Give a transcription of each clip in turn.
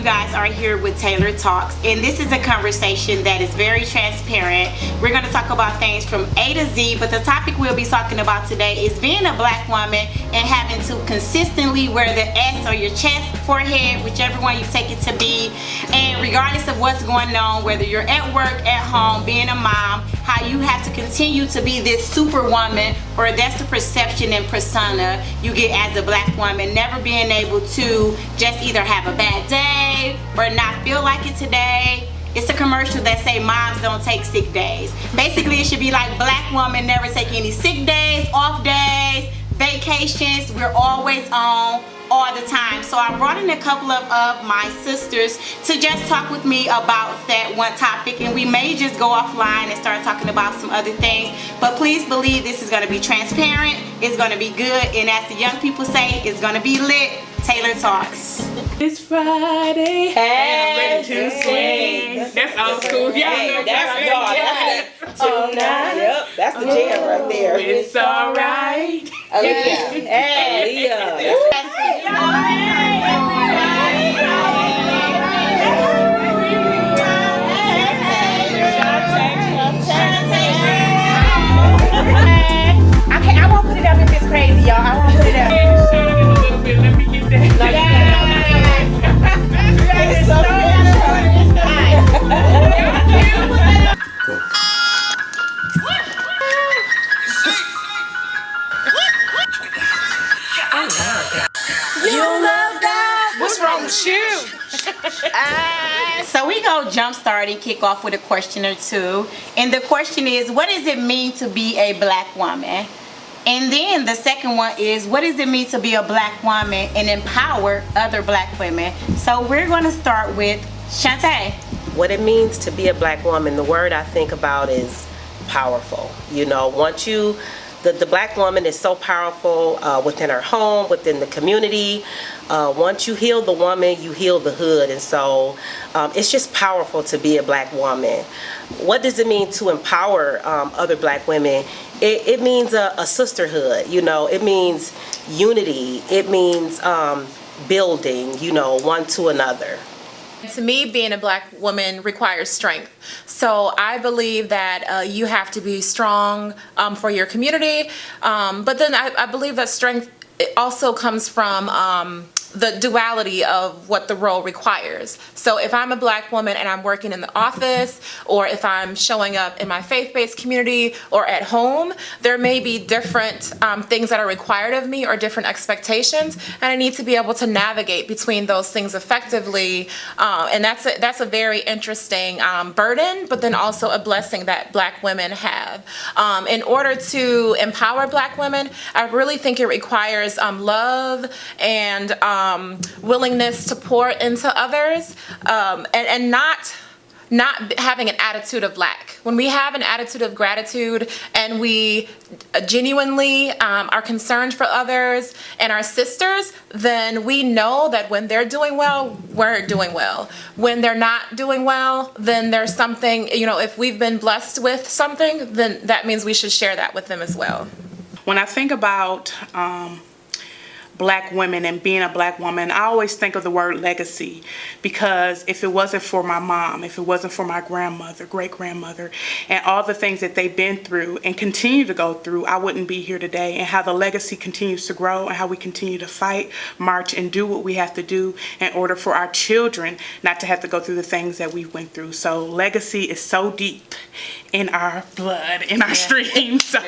guys are here with Taylor Talks, and this is a conversation that is very transparent. We're going to talk about things from A to Z, but the topic we'll be talking about today is being a black woman and having to consistently wear the S on your chest, forehead, whichever one you take it to be, and regardless of what's going on, whether you're at work, at home, being a mom, how you have to continue to be this superwoman, or that's the perception and persona you get as a black woman, never being able to just either have a bad day or not feel like it today. It's a commercial that say moms don't take sick days. Basically, it should be like black women never take any sick days, off days, vacations. We're always on all the time. So I brought in a couple of my sisters to just talk with me about that one topic, and we may just go offline and start talking about some other things. But please believe this is going to be transparent, it's going to be good, and as the young people say, it's going to be lit. Taylor Talks. It's Friday. Hey, I'm ready to swing. That's old school. Hey, that's tonight. Yep, that's the jam right there. It's alright. Aaliyah. Hey, I won't put it up if it's crazy, y'all. I won't put it up. Let me get that. You love God. What's wrong with you? So we go jumpstart and kick off with a question or two. And the question is, what does it mean to be a black woman? And then the second one is, what does it mean to be a black woman and empower other black women? So we're going to start with Shantae. what it means to be a black woman, the word I think about is powerful. You know, once you, the black woman is so powerful within her home, within the community. Once you heal the woman, you heal the hood. And so it's just powerful to be a black woman. What does it mean to empower other black women? It means a sisterhood, you know, it means unity, it means building, you know, one to another. To me, being a black woman requires strength. So I believe that you have to be strong for your community. But then I believe that strength also comes from the duality of what the role requires. So if I'm a black woman and I'm working in the office, or if I'm showing up in my faith-based community or at home, there may be different things that are required of me or different expectations, and I need to be able to navigate between those things effectively. And that's a very interesting burden, but then also a blessing that black women have. In order to empower black women, I really think it requires love and willingness to pour into others, and not having an attitude of lack. When we have an attitude of gratitude and we genuinely are concerned for others and our sisters, then we know that when they're doing well, we're doing well. When they're not doing well, then there's something, you know, if we've been blessed with something, then that means we should share that with them as well. When I think about black women and being a black woman, I always think of the word legacy, because if it wasn't for my mom, if it wasn't for my grandmother, great-grandmother, and all the things that they've been through and continue to go through, I wouldn't be here today. And how the legacy continues to grow, and how we continue to fight, march, and do what we have to do in order for our children not to have to go through the things that we went through. So legacy is so deep in our blood, in our streams. So,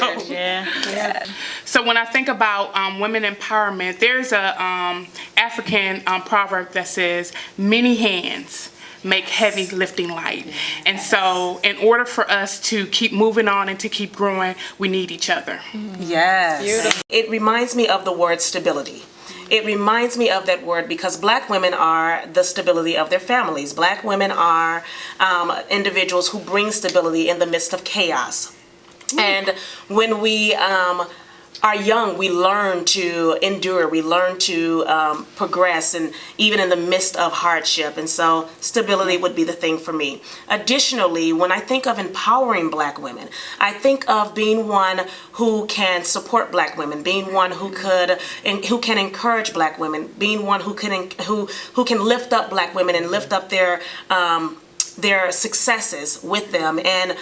so when I think about women empowerment, there's a African proverb that says, many hands make heavy lifting light. And so in order for us to keep moving on and to keep growing, we need each other. Yes. Beautiful. It reminds me of the word stability. It reminds me of that word because black women are the stability of their families. Black women are individuals who bring stability in the midst of chaos. And when we are young, we learn to endure, we learn to progress, and even in the midst of hardship. And so stability would be the thing for me. Additionally, when I think of empowering Black women, I think of being one who can support Black women, being one who can encourage Black women, being one who can lift up Black women and lift up their successes with them. And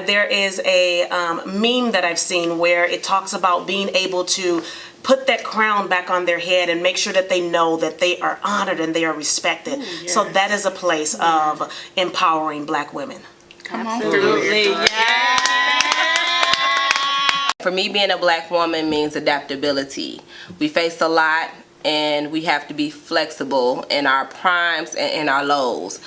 there is a meme that I've seen where it talks about being able to put that crown back on their head and make sure that they know that they are honored and they are respected. Ooh, yes. So that is a place of empowering Black women. Come on Absolutely. through. For me, being a Black woman means adaptability. We face a lot, and we have to be flexible in our primes and in our lows.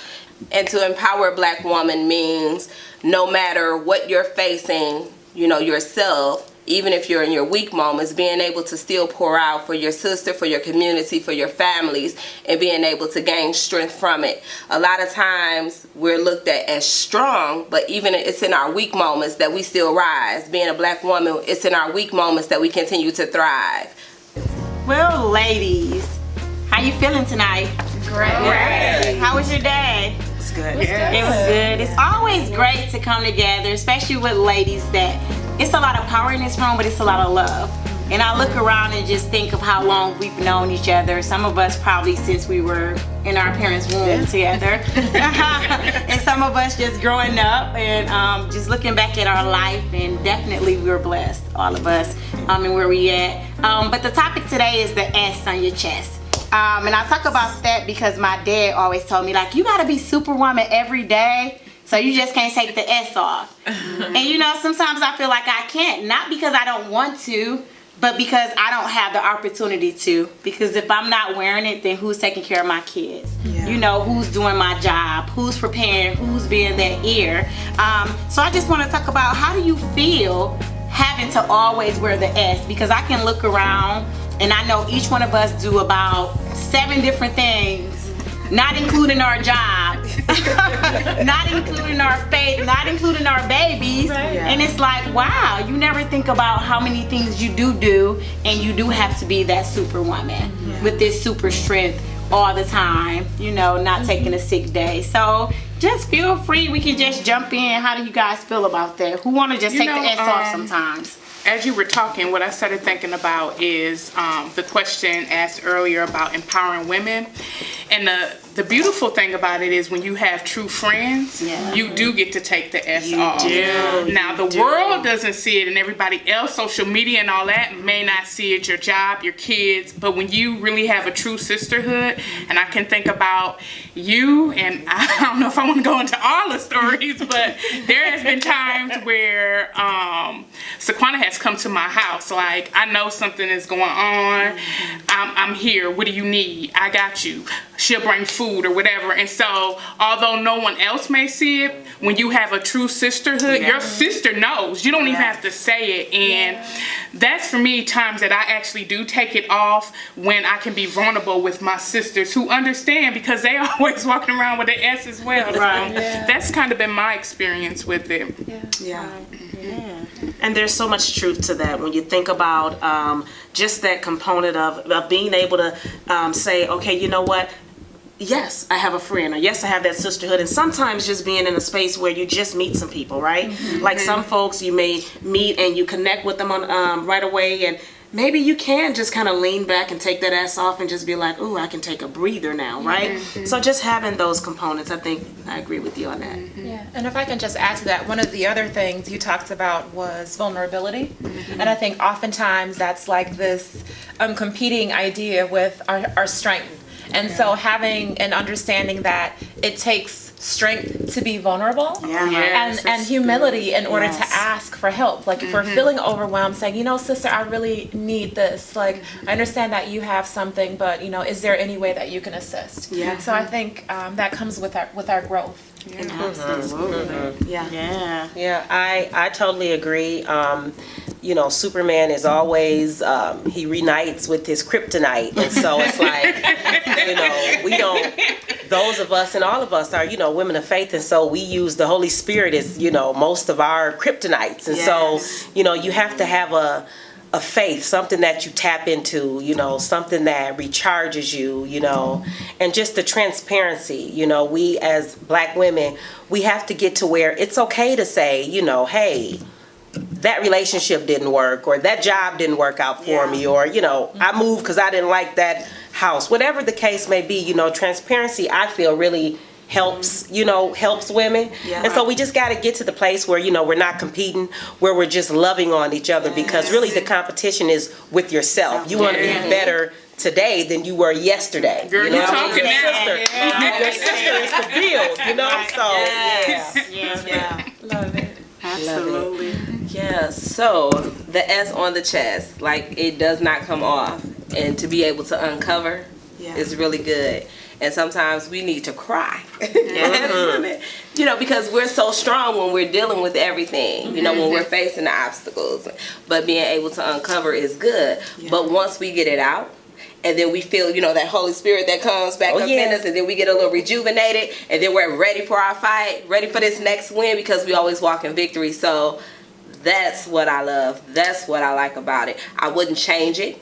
And to empower a Black woman means no matter what you're facing, yourself, even if you're in your weak moments, being able to still pour out for your sister, for your community, for your families, and being able to gain strength from it. A lot of times we're looked at as strong, but even it's in our weak moments that we still rise. Being a Black woman, it's in our weak moments that we continue to thrive. Well, ladies, how you feeling tonight? Great. How was your day? It's good. It was good. It's always great to come together, especially with ladies that it's a lot of power in this room, but it's a lot of love. And I look around and just think of how long we've known each other. Some of us probably since we were in our parents' womb together. And some of us just growing up and just looking back at our life, and definitely we were blessed, all of us, and where we at. But the topic today is the S on your chest. And I talk about that because my dad always told me, like, you gotta be Superwoman every day, so you just can't take the S off. And sometimes I feel like I can't, not because I don't want to, but because I don't have the opportunity to. Because if I'm not wearing it, then who's taking care of my kids? Yeah. Who's doing my job? Who's preparing? Who's being that ear? So I just want to talk about, how do you feel having to always wear the S? Because I can look around and I know each one of us do about 7 different things, not including our job, not including our faith, not including our babies. Right. Yeah. And it's like, wow, you never think about how many things you do, and you do have to be that Superwoman with this super strength all the time, not taking a sick day. So just feel free, we can just jump in. How do you guys feel about that? Who want to just take the S off sometimes? As you were talking, what I started thinking about is the question asked earlier about empowering women. And the beautiful thing about it is when you have true friends, you do get to take the S off. Now, the world doesn't see it, and everybody else, social media and all that, may not see it, your job, your kids. But when you really have a true sisterhood, and I can think about you, and I don't know if I want to go into all the stories, but there has been times where Saquana has come to my house, like, I know something is going on, I'm here, what do you need? I got you. She'll bring food or whatever. And so, although no one else may see it, when you have a true sisterhood, your sister knows. You don't even have to say it. And that's, for me, times that I actually do take it off, when I can be vulnerable with my sisters who understand, because they are always walking around with an S as well. Right. So that's kind of been my experience with it. Yeah. And there's so much truth to that when you think about just that component of being able to say, okay, you know what? Yes, I have a friend, or yes, I have that sisterhood. And sometimes just being in a space where you just meet some people, right? Like some folks you may meet and you connect with them on right away, and maybe you can just kind of lean back and take that ass off and just be like, ooh, I can take a breather now, right? So just having those components, I think I agree with you on that. Yeah, and if I can just add to that, one of the other things you talked about was vulnerability. And I think oftentimes that's like this competing idea with our strength. And so having an understanding that it takes strength to be vulnerable and humility in order to ask for help. Like if we're feeling overwhelmed, saying, sister, I really need this. Like, I understand that you have something, but, is there any way that you can assist? Yeah. So I think that comes with our growth. Absolutely. Yeah, I totally agree. Superman is always, he reunites with his kryptonite. And so it's like, we don't, those of us and all of us are, women of faith. And so we use the Holy Spirit as, most of our kryptonites. And so, you have to have a faith, something that you tap into, you know, something that recharges you, you know, and just the transparency, you know, we as Black women, we have to get to where it's okay to say, you know, hey, that relationship didn't work, or that job didn't work out for me, or, you know, I moved because I didn't like that house. Whatever the case may be, you know, transparency, I feel, really helps, you know, helps women. And so we just got to get to the place where, you know, we're not competing, where we're just loving on each other, because really the competition is with yourself. You want to be better today than you were yesterday. Girl, you know you what I talking mean? now. Your sister is the build, you know, so Yeah. Love it. Absolutely. Yeah, so the S on the chest, like, it does not come off, and to be able to uncover is really good. And sometimes we need to cry, you know, because we're so strong when we're dealing with everything, you know, when we're facing the obstacles. But being able to uncover is good. But once we get it out, and then we feel, you know, that Holy Spirit that comes back up in us, and then we get a little rejuvenated, and then we're ready for our fight, ready for this next win, because we always walk in victory. So that's what I love. That's what I like about it. I wouldn't change it.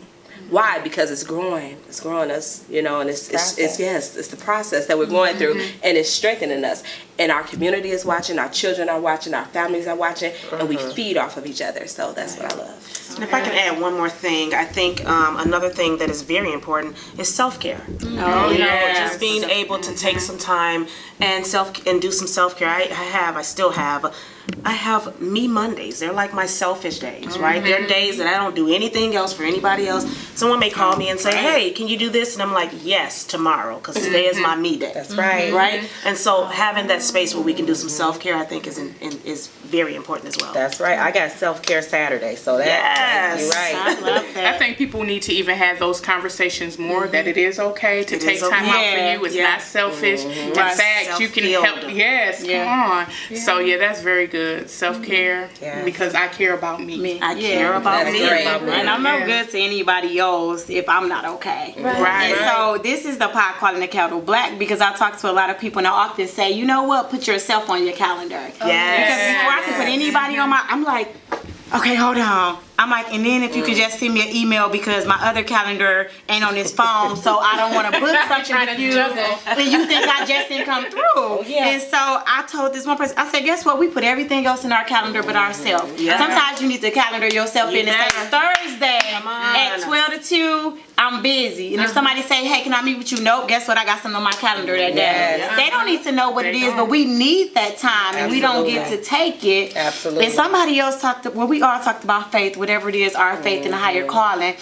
Why? Because it's growing. It's growing us, you know, and it's the process that we're going through, and it's strengthening us. And our community is watching, our children are watching, our families are watching, and we feed off of each other. So that's what I love. And if I can add one more thing, I think another thing that is very important is self-care. You know, just being able to take some time and do some self-care. I still have me Mondays. They're like my selfish days, right? They're days that I don't do anything else for anybody else. Someone may call me and say, hey, can you do this? And I'm like, yes, tomorrow, because today is my me day. that's right. Right? And so having that space where we can do some self-care, I think is very important as well. That's right. I got self-care Saturday, so Yes. you're right. I love that. I think people need to even have those conversations more, that it is okay to It take is time okay. out for you. It's Yeah. not selfish. In Right. fact, you can help. Self-filled. Yes, come on. So yeah, that's very good. Self-care, Yeah. because I care about me. I care about That's me. great. And I'm no good to anybody else if I'm not okay. Right. And so this is the pot calling the kettle black, because I talk to a lot of people and I often say, you know what, put yourself on your calendar. Yes. Because before I can put anybody on I'm like, okay, hold on. I'm like, and then if you could just send me an email, because my other calendar ain't on this phone, so I don't want to book something with you, and you think I just didn't come through. And so I told this one person, I said, guess what? We put everything else in our calendar but ourselves. Yeah. Sometimes you need to calendar yourself in and say, Yeah. Thursday at 12 to 2, I'm busy. And if somebody say, hey, can I meet with you? Nope, guess what? I got something on my calendar that day. Yes. They don't need to know what it is, but we need that time, and we don't get to take it. Absolutely. And somebody else we all talked about faith, whatever it is, our faith in a higher calling.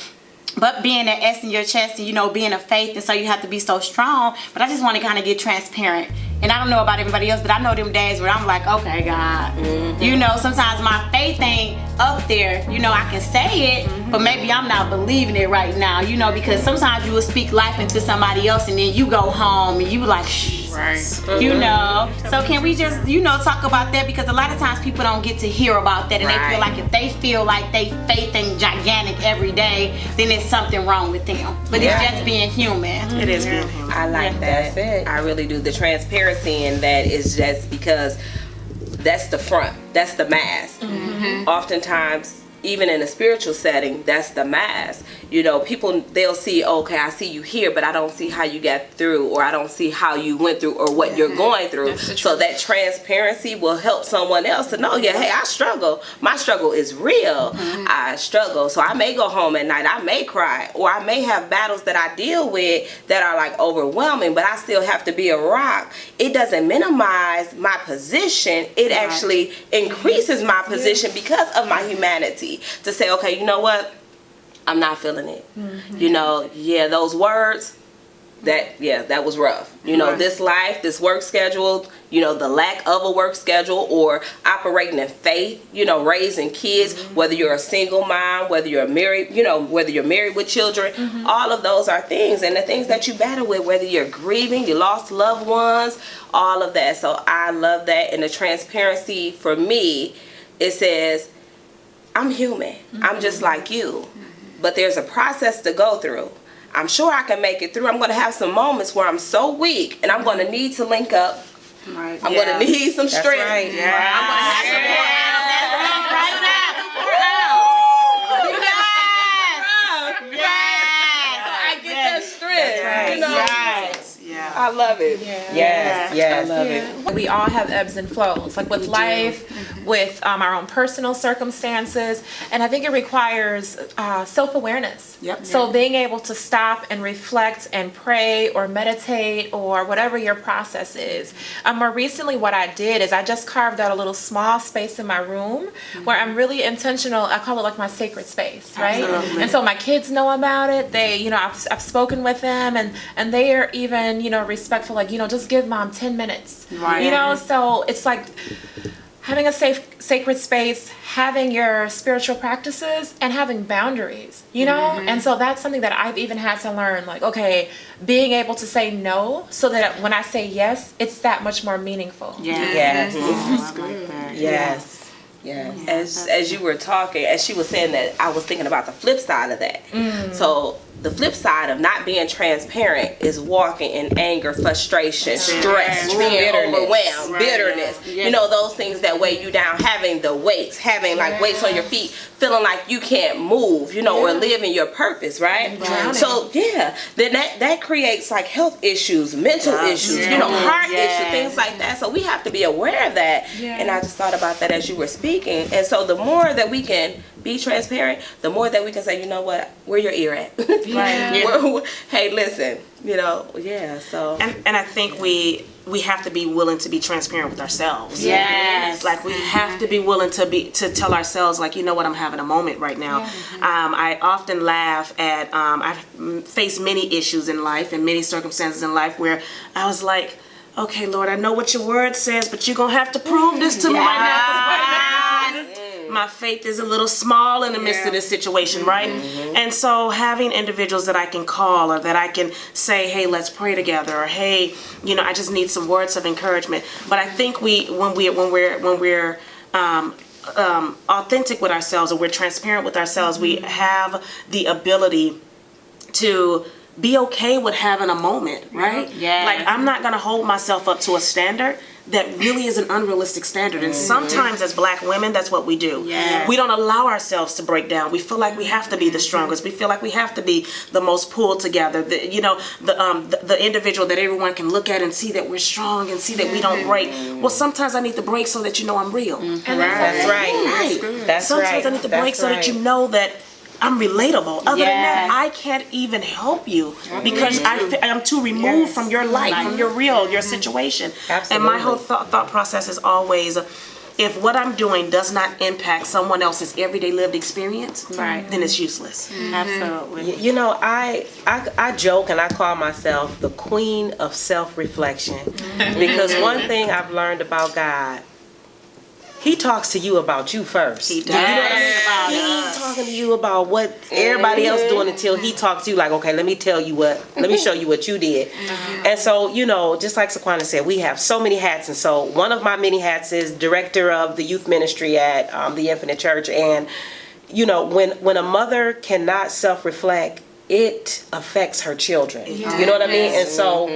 But being that S in your chest, and, you know, being a faith, and so you have to be so strong. But I just want to kind of get transparent. And I don't know about everybody else, but I know them days where I'm like, okay, God. You know, sometimes my faith ain't up there. You know, I can say it, but maybe I'm not believing it right now. You know, because sometimes you will speak life into somebody else, and then you go home and you like, shh. Right. You know, so can we just, you know, talk about that, because a lot of times people don't get to hear about that, and they feel like if they feel like they faith ain't gigantic every day, then there's something wrong with them. But it's just being human. It is being human. I like that. That's it. I really do. The transparency in that is just because that's the front, that's the mask. Oftentimes, even in a spiritual setting, that's the mask. You know, people, they'll see, okay, I see you here, but I don't see how you got through, or I don't see how you went through, or what you're going through. So that transparency will help someone else to know, yeah, hey, I struggle. My struggle is real. I struggle. So I may go home at night, I may cry, or I may have battles that I deal with that are like overwhelming, but I still have to be a rock. It doesn't minimize my position. It actually increases my position because of my humanity. To say, okay, you know what? I'm not feeling it. You know, yeah, those words, that was rough. You know, this life, this work schedule, you know, the lack of a work schedule, or operating in faith, you know, raising kids, whether you're a single mom, whether you're married, you know, whether you're married with children, all of those are things, and the things that you battle with, whether you're grieving, you lost loved ones, all of that. So I love that. And the transparency for me, it says, I'm human. I'm just like you. But there's a process to go through. I'm sure I can make it through. I'm going to have some moments where I'm so weak, and I'm going to need to link up. Right. I'm going to need some strength. right. I'm going to have some more. I love it. Yes. I love it. We all have ebbs and flows, like with life, with our own personal circumstances, and I think it requires self-awareness. Yep. So being able to stop and reflect and pray or meditate or whatever your process is. More recently, what I did is I just carved out a little small space in my room where I'm really intentional. I call it like my sacred space, right? Absolutely. And so my kids know about it. They, I've spoken with them, and they are even, respectful. Like, just give mom 10 minutes. Right. So it's like having a safe, sacred space, having your spiritual practices, and having boundaries, And so that's something that I've even had to learn, like, okay, being able to say no so that when I say yes, it's that much more meaningful. Yes. Yes. As you were talking, as she was saying that, I was thinking about the flip side of that. So the flip side of not being transparent is walking in anger, frustration, stress, being overwhelmed, bitterness. Those things that weigh you down, having the weights, having like weights on your feet, feeling like you can't move, or live in your purpose, right? So then that creates like health issues, mental issues, heart issues, things like that. So we have to be aware of that. And I just thought about that as you were speaking. And so the more that we can be transparent, the more that we can say, you know what, where your ear at? Hey, listen, so. And I think we have to be willing to be transparent with ourselves. Yes. Like we have to be willing to tell ourselves, like, you know what, I'm having a moment right now. I often laugh at, I've faced many issues in life and many circumstances in life where I was like, okay, Lord, I know what your word says, but you're going to have to prove this to me right now. 'Cause right now, my faith is a little small in the midst of this situation, right? And so having individuals that I can call or that I can say, hey, let's pray together, or hey, I just need some words of encouragement. But I think when we're authentic with ourselves, or we're transparent with ourselves, we have the ability to be okay with having a moment, right? Yeah. Like, I'm not going to hold myself up to a standard that really is an unrealistic standard. And sometimes as Black women, that's what we do. Yeah. We don't allow ourselves to break down. We feel like we have to be the strongest. We feel like we have to be the most pulled together. The individual that everyone can look at and see that we're strong and see that we don't break. Well, sometimes I need to break so that I'm real. That's right. That's Sometimes right. I need to break so that you know that I'm relatable. Other than that, I can't even help you because I'm too removed from your life, from your situation. Absolutely. And my whole thought process is always, if what I'm doing does not impact someone else's everyday lived experience, then it's useless. Absolutely. I joke and I call myself the queen of self-reflection because one thing I've learned about God, He talks to you about you first. He does. You know what I mean? He ain't talking to you about what everybody else doing until he talks to you like, okay, let me show you what you did. And so, just like Saquana said, we have so many hats. And so one of my many hats is director of the youth ministry at the Infinite Church. And, when a mother cannot self-reflect, it affects her children. You know what I mean? And so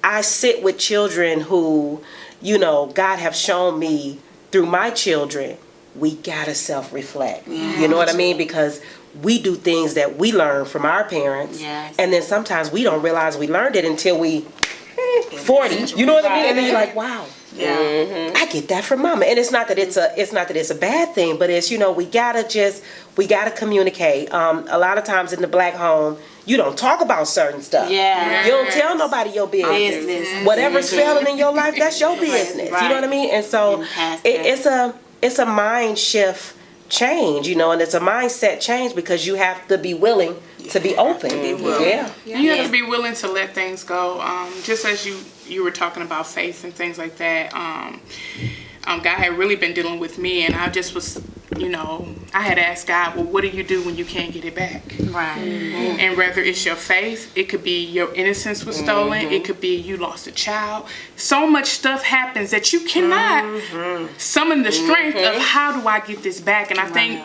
I sit with children who, God have shown me through my children, we gotta self-reflect. You know what I mean? Because we do things that we learn from our parents, and then sometimes we don't realize we learned it until we 40. You know what I mean? And then you're like, wow. I get that from mama. And it's not that it's a bad thing, but it's, we gotta communicate. A lot of times in the Black home, you don't talk about certain stuff. You don't tell nobody your business. Whatever's failing in your life, that's your business. You know what I mean? And so it's a mind shift change, and it's a mindset change because you have to be willing to be open. You have to be willing to let things go. Just as you were talking about faith and things like that. God had really been dealing with me, and I just was, I had asked God, well, what do you do when you can't get it back? Right. And whether it's your faith, it could be your innocence was stolen, it could be you lost a child. So much stuff happens that you cannot summon the strength of how do I get this back? And I think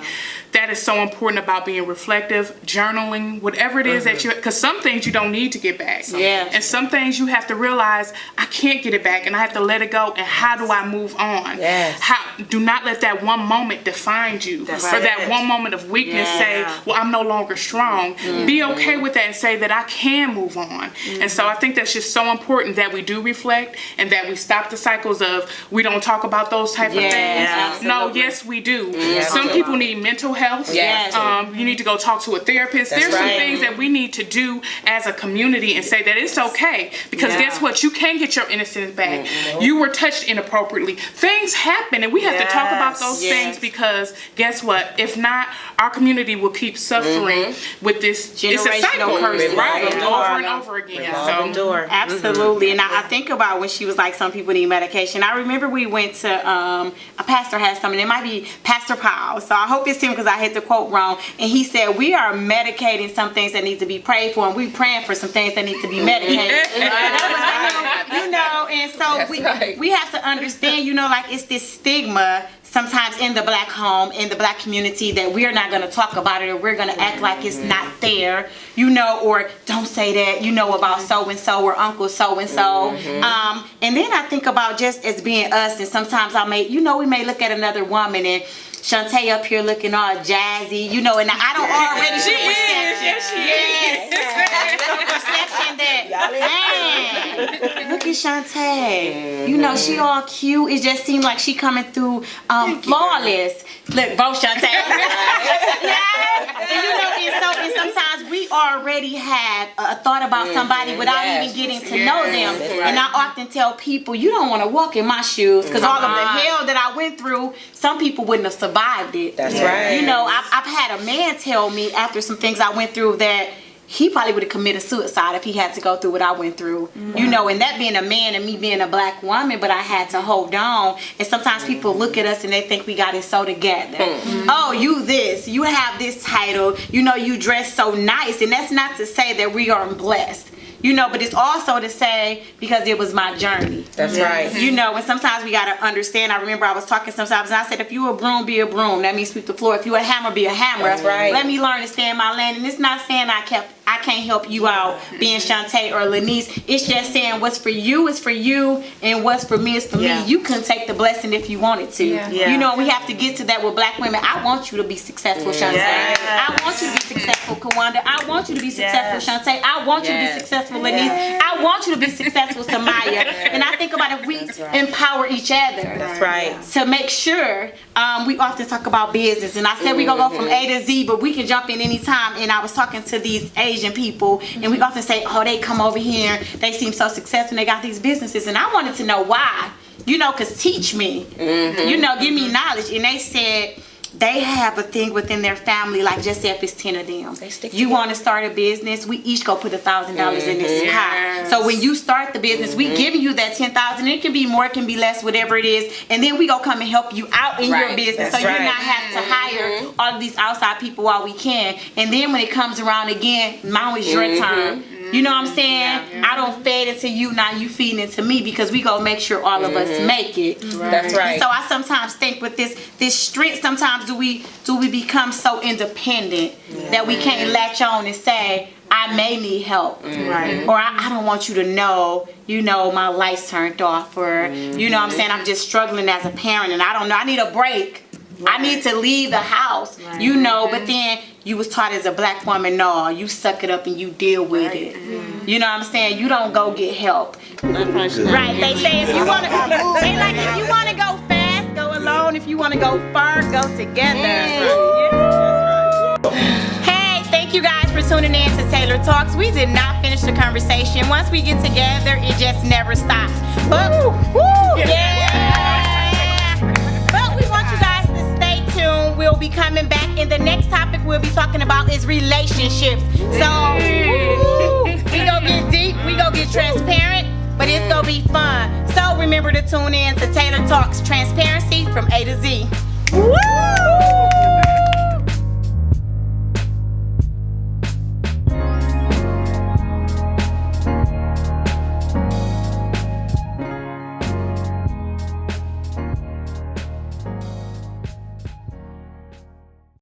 that is so important about being reflective, journaling, whatever it is that you, because some things you don't need to get back. Yeah. And some things you have to realize, I can't get it back and I have to let it go. And how do I move on? Yes. Do not let that one moment define you. That's or that right. one moment of weakness say, well, I'm no longer strong. Be okay with that and say that I can move on. And so I think that's just so important that we do reflect and that we stop the cycles of we don't talk about those type of things. No, yes, we do. Some people need mental health. Yes. You need to go talk to a therapist. There's some right. things that we need to do as a community and say that it's okay. Because guess what? You can get your innocence back. You were touched inappropriately. Things happen and we have to talk about those things because guess what? If not, our community will keep suffering with this. It's a cycle. Generational curse. Right. Revolving Over and over again. Revolving door. Absolutely. And I think about when she was like, some people need medication. I remember we went to, a pastor had something. It might be Pastor Powell. So I hope it's him because I hit the quote wrong. And he said, we are medicating some things that need to be prayed for and we praying for some things that need to be medicated. You know, and so we have to understand, you know, like it's this stigma sometimes in the black home, in the black community, that we're not going to talk about it or we're going to act like it's not there, you know, or don't say that, you know, about so-and-so or Uncle so-and-so. And then I think about just as being us, and sometimes we may look at another woman and Shantae up here looking all jazzy, you know, and I don't already She is. Yes, she is. perception that, man, look at Shantae. You know, she all cute. It just seems like she coming through flawless. Look, both Shantae. And sometimes we already have a thought about somebody without even getting to know them. And I often tell people, you don't want to walk in my shoes because all of the hell that I went through, some people wouldn't have survived it. That's right. You know, I've had a man tell me after some things I went through that he probably would have committed suicide if he had to go through what I went through. You know, and that being a man and me being a black woman, but I had to hold on. And sometimes people look at us and they think we got it so together. Oh, you this, you have this title, you know, you dress so nice. And that's not to say that we aren't blessed. You know, but it's also to say because it was my journey. That's right. You know, and sometimes we got to understand. I remember I was talking sometimes and I said, if you a broom, be a broom. That means sweep the floor. If you a hammer, be a hammer. That's right. Let me learn to stay in my lane. And it's not saying I can't help you out being Shantae or Lanice. It's just saying what's for you is for you and what's for me is for me. You can take the blessing if you wanted to. You know, we have to get to that with black women. I want you to be successful, Shantae. I want you to be successful, Kawanda. I want you to be successful, Shantae. I want you to be successful, Lanice. I want you to be successful, Samaya. And I think about if we empower each other. That's right. To make sure, we often talk about business. And I said we're going to go from A to Z, but we can jump in any time. And I was talking to these Asian people, and we often say, oh, they come over here, they seem so successful, and they got these businesses. And I wanted to know why. You know, because teach me. You know, give me knowledge. And they said, they have a thing within their family, like just say if it's 10 of them. You want to start a business, we each go put $1,000 in this pot. So when you start the business, we give you that $10,000. It can be more, it can be less, whatever it is. And then we go come and help you out in your business. So you're not have to hire all of these outside people while we can. And then when it comes around again, now is your turn. You know what I'm saying? I don't feed into you, now you feeding into me because we gonna make sure all of us make it. That's right. And so I sometimes think with this strength, sometimes do we become so independent that we can't latch on and say, I may need help. Or I don't want you to know, you know, my lights turned off, or you know what I'm saying, I'm just struggling as a parent and I don't know, I need a break. I need to leave the house, you know, but then you was taught as a black woman, no, you suck it up and you deal with it. You know what I'm saying? You don't go get help. Right, they say if you want to, if you want to go fast, go alone. If you want to go far, go together. Hey, thank you guys for tuning in to Taylor Talks. We did not finish the conversation. Once we get together, it just never stops. But, but we want you guys to stay tuned. We'll be coming back, and the next topic we'll be talking about is relationships. So, we gonna get deep, we gonna get transparent, but it's gonna be fun. So remember to tune in to Taylor Talks, transparency from A to Z. Woo!